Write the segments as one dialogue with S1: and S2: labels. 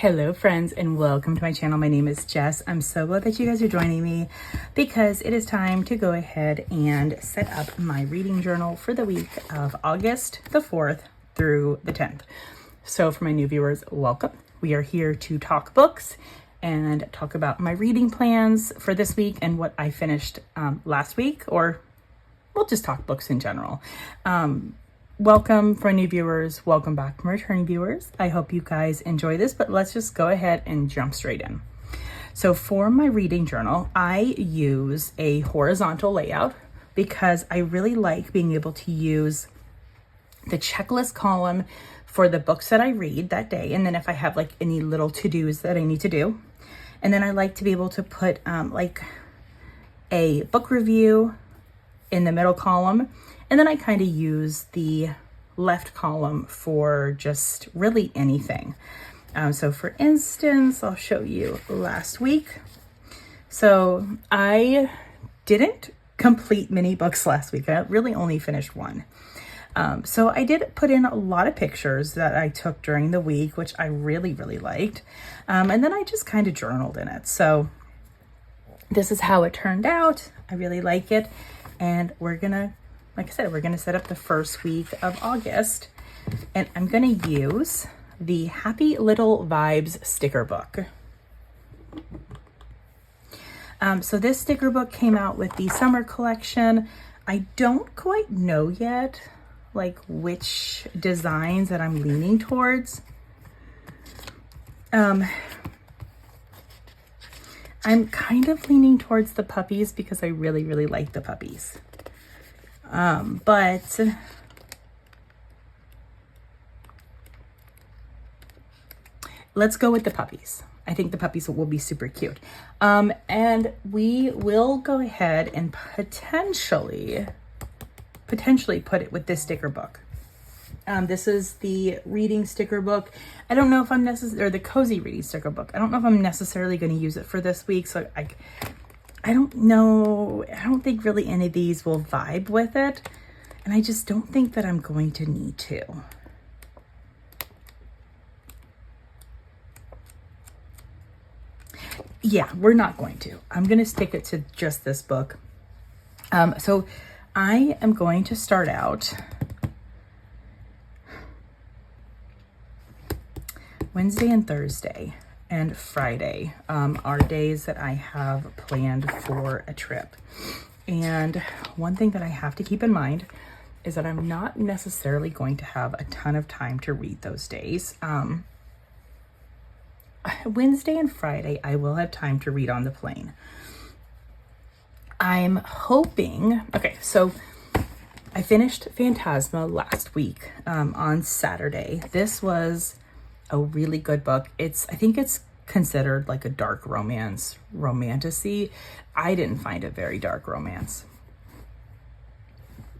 S1: Hello friends and welcome to my channel. My name is Jess. I'm so glad that you guys are joining me because it is time to go ahead and set up my reading journal for the week of August the 4th through the 10th. So for my new viewers, welcome. We are here to talk books and talk about my reading plans for this week and what I finished last week, or we'll just talk books in general. Welcome for new viewers. Welcome back from returning viewers. I hope you guys enjoy this, but let's just go ahead and jump straight in. So for my reading journal, I use a horizontal layout because I really like being able to use the checklist column for the books that I read that day. And then if I have like any little to-dos that I need to do. And then I like to be able to put like a book review in the middle column. And then I kind of use the left column for just really anything. So for instance, I'll show you last week. So I didn't complete many books last week. I really only finished one. So I did put in a lot of pictures that I took during the week, which I really liked. And then I just kind of journaled in it. So this is how it turned out. I really like it. And we're gonna, like I said, we're gonna set up the first week of August, and I'm gonna use the Happy Little Vibes sticker book. So this sticker book came out with the summer collection. I don't quite know yet, like which designs that I'm leaning towards. I'm kind of leaning towards the puppies because I really like the puppies. But let's go with the puppies. I think the puppies will be super cute. And we will go ahead and potentially put it with this sticker book. This is the reading sticker book. I don't know if I'm or the cozy reading sticker book. I don't know if I'm necessarily going to use it for this week. So I don't know. I don't think really any of these will vibe with it. And I just don't think that I'm going to need to. Yeah, we're not going to. I'm going to stick it to just this book. So I am going to start out Wednesday and Thursday and Friday are days that I have planned for a trip. And one thing that I have to keep in mind is that I'm not necessarily going to have a ton of time to read those days. Wednesday and Friday, I will have time to read on the plane. I'm hoping, okay, so I finished Phantasma last week on Saturday. This was a really good book. I think it's considered like a dark romance, romantasy. I didn't find it very dark romance,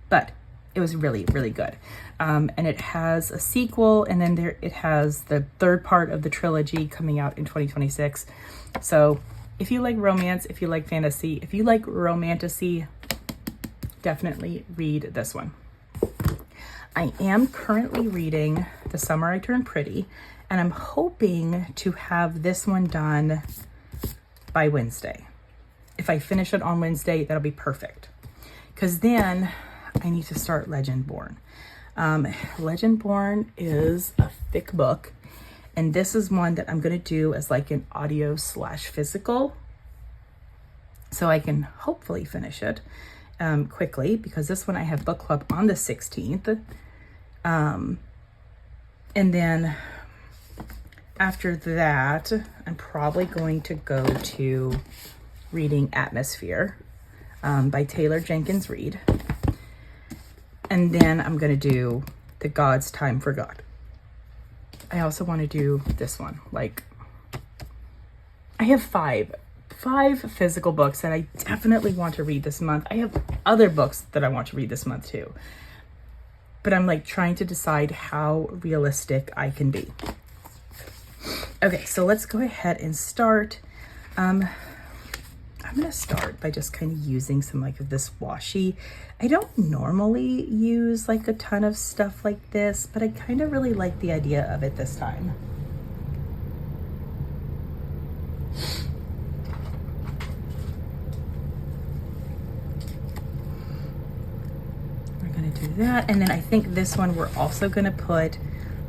S1: but it was really good. And it has a sequel, and then it has the third part of the trilogy coming out in 2026. So if you like romance, if you like fantasy, if you like romantasy, definitely read this one. I am currently reading The Summer I Turned Pretty, and I'm hoping to have this one done by Wednesday. If I finish it on Wednesday, that'll be perfect. Because then I need to start Legendborn. Legendborn is a thick book, and this is one that I'm going to do as like an audio/physical. So I can hopefully finish it quickly, because this one I have book club on the 16th. And then after that, I'm probably going to go to reading Atmosphere by Taylor Jenkins Reid. And then I'm going to do The God's Time for God. I also want to do this one. Like, I have five physical books that I definitely want to read this month. I have other books that I want to read this month too. But I'm like trying to decide how realistic I can be. Okay, so let's go ahead and start. I'm going to start by just kind of using some like of this washi. I don't normally use like a ton of stuff like this, but I kind of really like the idea of it this time. that. And then I think this one we're also gonna put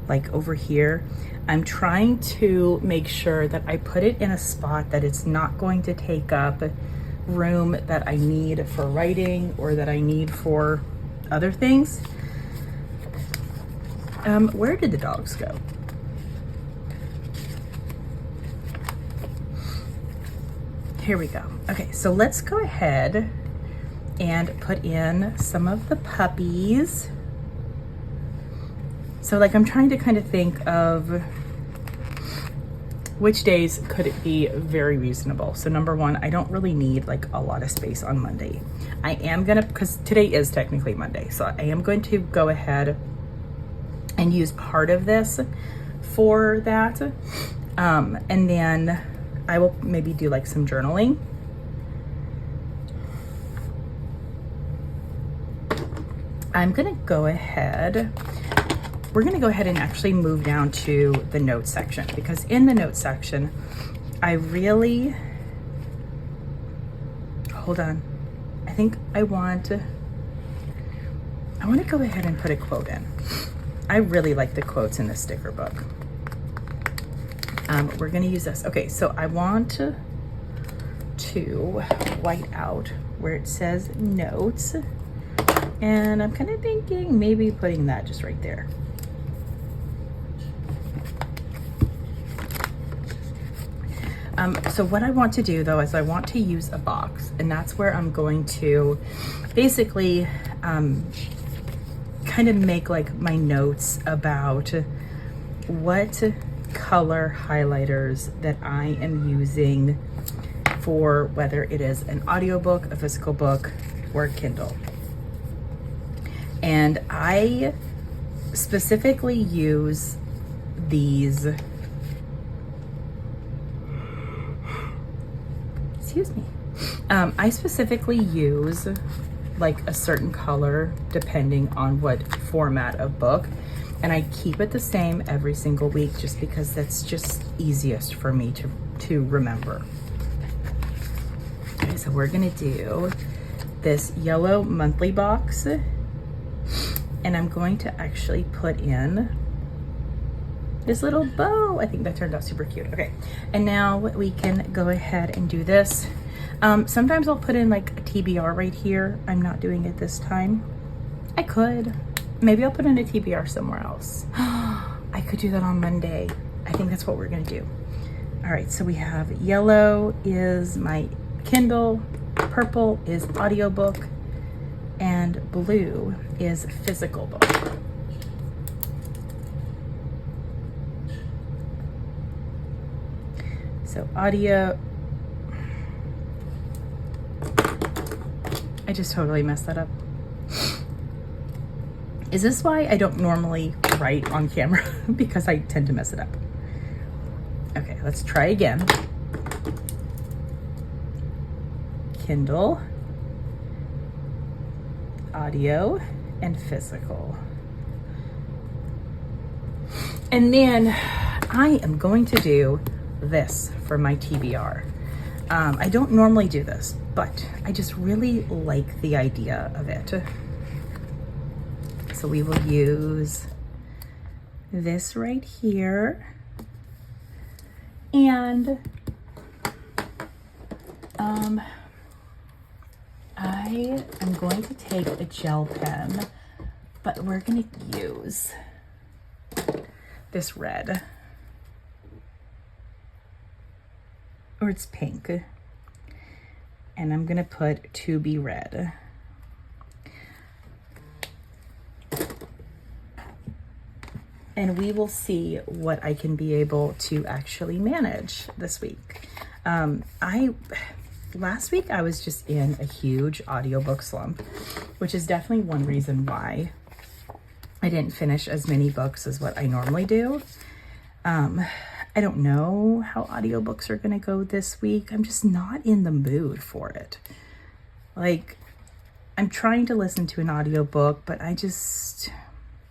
S1: like over here. I'm trying to make sure that I put it in a spot that it's not going to take up room that I need for writing or that I need for other things. Where did the dogs go? Here we go. Okay, so let's go ahead and put in some of the puppies. So like I'm trying to kind of think of which days could it be very reasonable. So number one, I don't really need like a lot of space on Monday. I am gonna, because today is technically Monday, so I am going to go ahead and use part of this for that. And then I will maybe do like some journaling. I'm gonna go ahead, we're gonna go ahead and actually move down to the notes section, because in the notes section, I really, hold on. I think I want to go ahead and put a quote in. I really like the quotes in the sticker book. We're gonna use this. Okay, so I want to white out where it says notes. And I'm kind of thinking maybe putting that just right there. So what I want to do though is I want to use a box, and that's where I'm going to basically kind of make like my notes about what color highlighters that I am using for whether it is an audiobook, a physical book, or a Kindle. And I specifically use these, excuse me. I specifically use like a certain color depending on what format of book. And I keep it the same every single week just because that's just easiest for me to remember. Okay, so we're gonna do this yellow monthly box, and I'm going to actually put in this little bow. I think that turned out super cute. Okay, and now we can go ahead and do this. Sometimes I'll put in like a TBR right here. I'm not doing it this time. I could. Maybe I'll put in a TBR somewhere else. I could do that on Monday. I think that's what we're gonna do. All right, so we have yellow is my Kindle, purple is audiobook, and blue is physical book. So audio, I just totally messed that up. Is this why I don't normally write on camera? Because I tend to mess it up. Okay, let's try again. Kindle, audio, and physical. And then I am going to do this for my TBR. I don't normally do this, but I just really like the idea of it. So we will use this right here, and I am going to take a gel pen, but we're going to use this red, or it's pink, and I'm going to put to be read. And we will see what I can be able to actually manage this week. Last week I was just in a huge audiobook slump, which is definitely one reason why I didn't finish as many books as what I normally do. I don't know how audiobooks are gonna go this week. I'm just not in the mood for it. Like, I'm trying to listen to an audiobook, but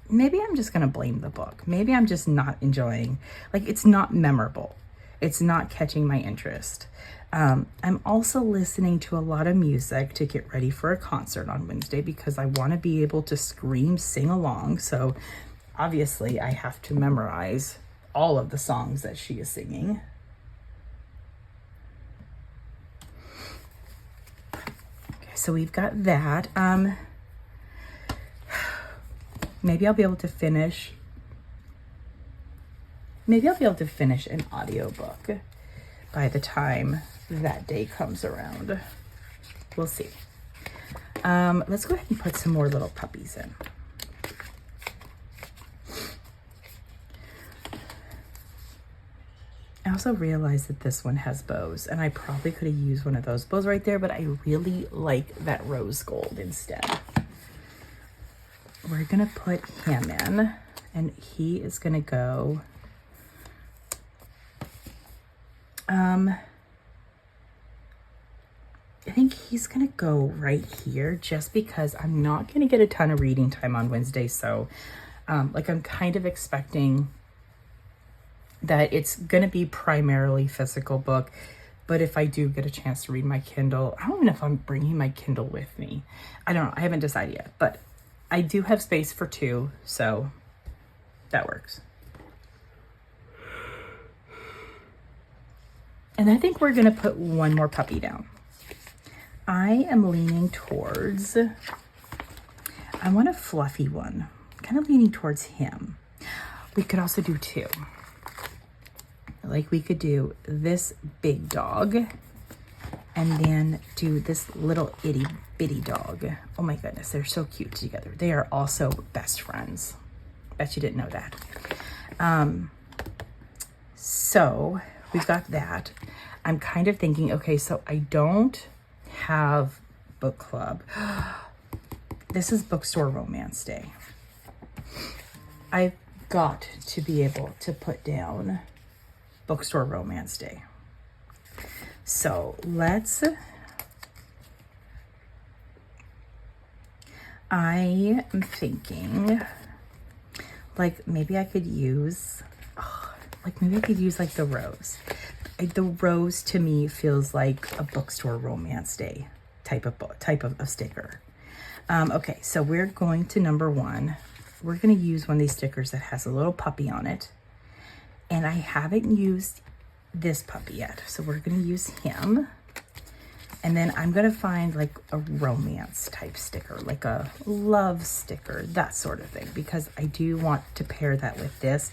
S1: maybe I'm just gonna blame the book. Maybe I'm just not enjoying, like, it's not memorable. It's not catching my interest. I'm also listening to a lot of music to get ready for a concert on Wednesday because I want to be able to scream, sing along. So obviously I have to memorize all of the songs that she is singing. Okay, so we've got that. Maybe I'll be able to finish. Maybe I'll be able to finish an audiobook by the time that day comes around. We'll see. Let's go ahead and put some more little puppies in. I also realized that this one has bows, and I probably could have used one of those bows right there, but I really like that rose gold instead. We're gonna put him in, and he is gonna go I think he's gonna go right here just because I'm not gonna get a ton of reading time on Wednesday. So like I'm kind of expecting that it's gonna be primarily physical book, but if I do get a chance to read my Kindle, I don't even know if I'm bringing my Kindle with me. I don't know, I haven't decided yet, but I do have space for 2, so that works. And I think we're gonna put one more puppy down. I am leaning towards, I want a fluffy one. Kind of leaning towards him. We could also do 2. Like we could do this big dog and then do this little itty bitty dog. Oh my goodness, they're so cute together. They are also best friends. Bet you didn't know that. So we've got that. I'm kind of thinking, okay, so I don't have book club. This is Bookstore Romance Day. I've got to be able to put down Bookstore Romance Day. So I am thinking like maybe I could use like the rose. The rose to me feels like a Bookstore Romance Day type of sticker. Okay, so we're going to number 1. We're going to use one of these stickers that has a little puppy on it. And I haven't used this puppy yet. So we're going to use him. And then I'm going to find like a romance type sticker, like a love sticker, that sort of thing. Because I do want to pair that with this.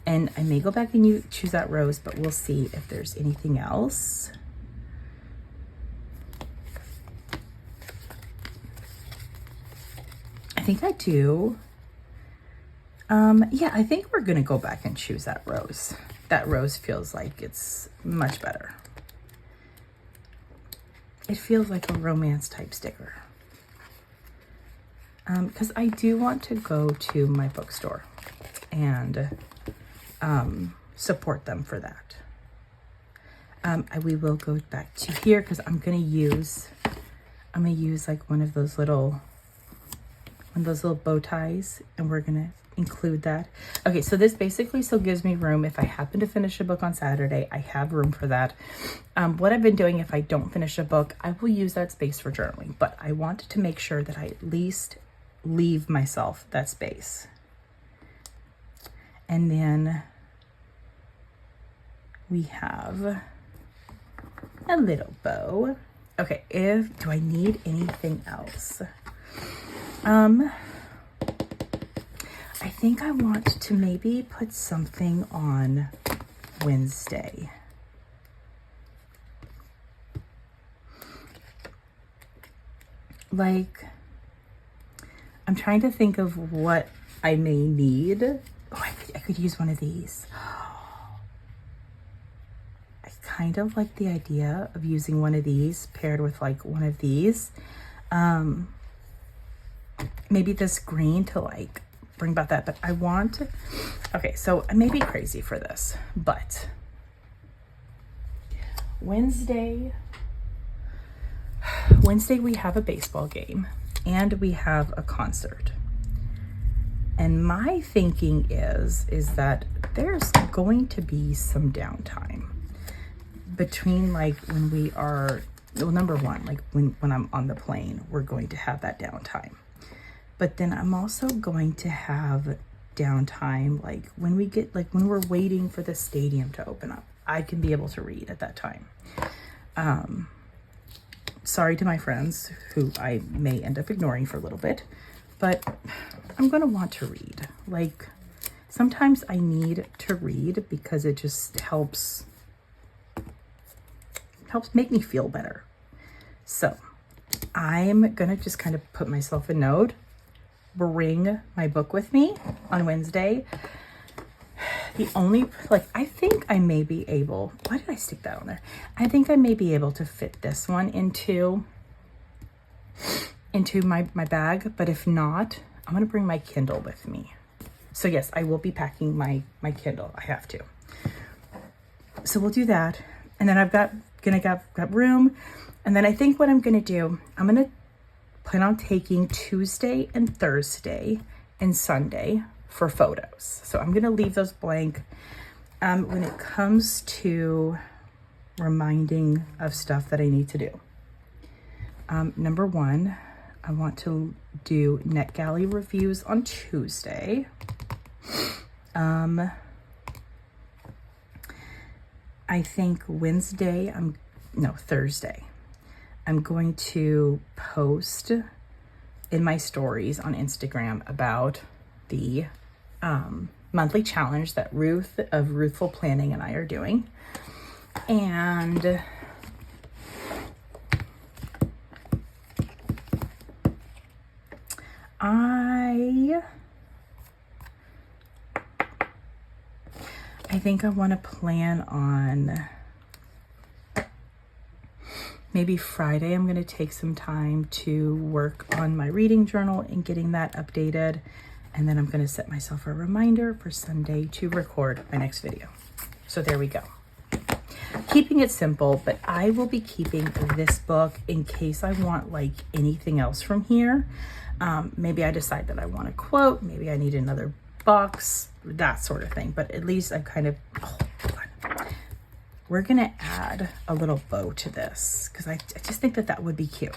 S1: And I may go back and choose that rose, but we'll see if there's anything else. I think I do. Yeah, I think we're gonna go back and choose that rose. That rose feels like it's much better. It feels like a romance type sticker. Because I do want to go to my bookstore and support them for that. We will go back to here because I'm gonna use like one of those little bow ties, and we're gonna include that. Okay, so this basically still gives me room if I happen to finish a book on Saturday. I have room for that. What I've been doing, if I don't finish a book, I will use that space for journaling, but I want to make sure that I at least leave myself that space. And then we have a little bow. Okay, do I need anything else? I think I want to maybe put something on Wednesday. Like, I'm trying to think of what I may need. Oh, I could use one of these. I kind of like the idea of using one of these paired with like one of these. Maybe this green to like bring about that, but I want, okay, so I may be crazy for this, but Wednesday we have a baseball game and we have a concert. And my thinking is that there's going to be some downtime. between like when we are, well, number one, like when I'm on the plane, we're going to have that downtime. But then I'm also going to have downtime like when we get, like when we're waiting for the stadium to open up. I can be able to read at that time. Sorry to my friends who I may end up ignoring for a little bit, but I'm going to want to read. Like sometimes I need to read because it just helps make me feel better. So I'm going to just kind of put myself a note, bring my book with me on Wednesday. The only, like, I think I may be able, why did I stick that on there? I think I may be able to fit this one into my bag, but if not, I'm going to bring my Kindle with me. So yes, I will be packing my Kindle. I have to. So we'll do that. And then I've got room. And then I think what I'm going to do, I'm going to plan on taking Tuesday and Thursday and Sunday for photos. So I'm going to leave those blank. When it comes to reminding of stuff that I need to do. Number one, I want to do NetGalley reviews on Tuesday. I think Thursday, I'm going to post in my stories on Instagram about the monthly challenge that Ruth of Ruthful Planning and I are doing. And I think I want to plan on maybe Friday. I'm going to take some time to work on my reading journal and getting that updated. And then I'm going to set myself a reminder for Sunday to record my next video. So there we go. Keeping it simple, but I will be keeping this book in case I want like anything else from here. Maybe I decide that I want a quote. Maybe I need another box, that sort of thing. But at least I've kind of, we're going to add a little bow to this because I just think that would be cute.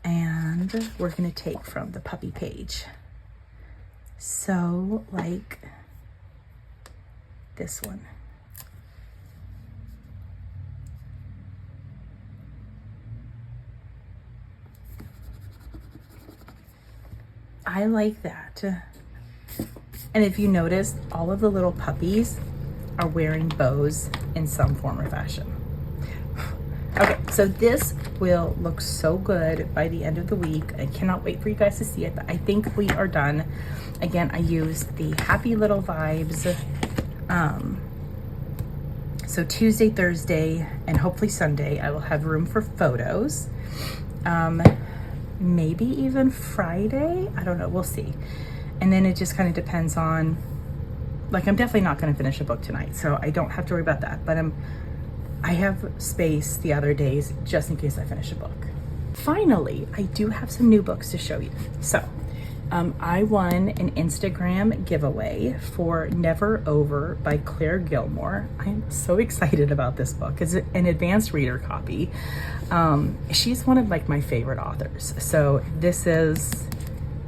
S1: And we're going to take from the puppy page. So like this one. I like that. And if you notice, all of the little puppies are wearing bows in some form or fashion. Okay, so this will look so good by the end of the week. I cannot wait for you guys to see it, but I think we are done. Again, I used the Happy Little Vibes. So Tuesday, Thursday, and hopefully Sunday, I will have room for photos. Maybe even Friday. I don't know. We'll see. And then it just kind of depends on, like, I'm definitely not going to finish a book tonight, so I don't have to worry about that. But I have space the other days just in case I finish a book. Finally, I do have some new books to show you. So I won an Instagram giveaway for Never Over by Claire Gilmore. I am so excited about this book. It's an advanced reader copy. She's one of like my favorite authors. So this is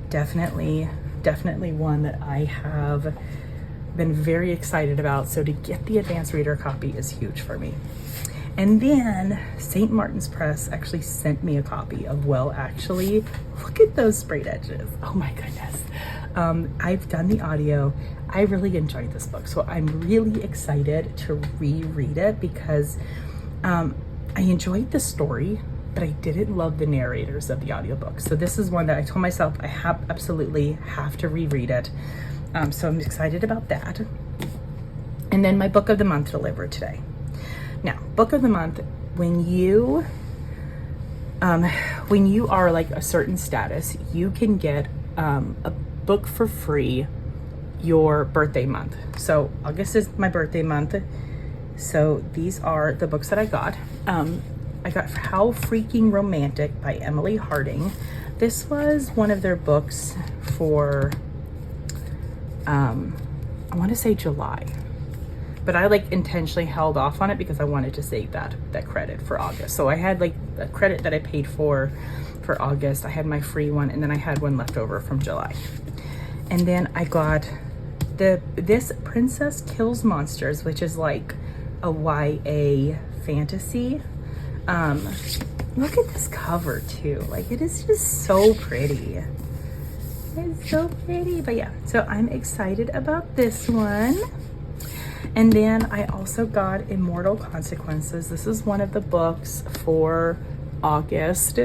S1: definitely one that I have been very excited about. So to get the advanced reader copy is huge for me. And then St. Martin's Press actually sent me a copy of Well Actually. Look at those sprayed edges. Oh my goodness. I've done the audio. I really enjoyed this book. So I'm really excited to reread it because I enjoyed the story, but I didn't love the narrators of the audiobook. So this is one that I told myself I absolutely have to reread it. So I'm excited about that. And then my book of the month delivered today. Now, book of the month, when you are like a certain status, you can get a book for free your birthday month. So August is my birthday month. So these are the books that I got. I got How Freaking Romantic by Emily Harding. This was one of their books for, I want to say July. but I like intentionally held off on it because I wanted to save that credit for August. So I had like a credit that I paid for August. I had my free one, and then I had one left over from July. And then I got this Princess Kills Monsters, which is like a YA fantasy. Look at this cover too. Like, it is just so pretty. It's so pretty. But yeah, so I'm excited about this one. And then I also got Immortal Consequences. This is one of the books for August.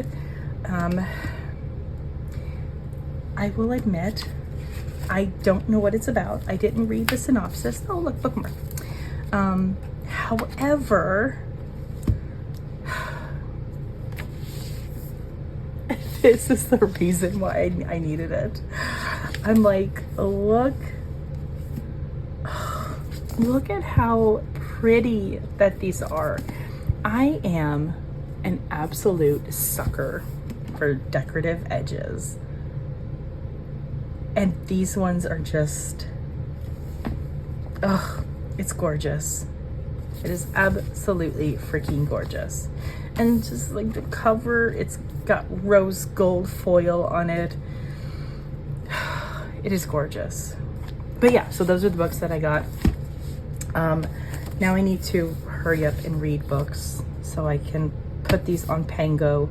S1: I will admit, I don't know what it's about. I didn't read the synopsis. Oh, look, bookmark. However, this is the reason why I needed it. I'm like, look at how pretty that these are. I am an absolute sucker for decorative edges. And these ones are just, it's gorgeous. It is absolutely freaking gorgeous. And just like the cover, it's got rose gold foil on it. It is gorgeous. But yeah, so those are the books that I got. Now I need to hurry up and read books so I can put these on Pango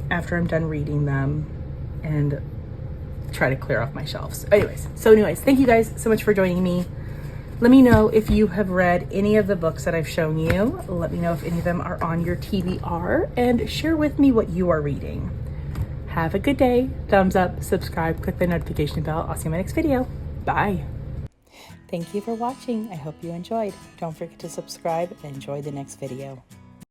S1: after I'm done reading them and try to clear off my shelves. Anyways, thank you guys so much for joining me. Let me know if you have read any of the books that I've shown you. Let me know if any of them are on your TBR, and share with me what you are reading. Have a good day. Thumbs up, subscribe, click the notification bell. I'll see you in my next video. Bye. Thank you for watching. I hope you enjoyed. Don't forget to subscribe and enjoy the next video.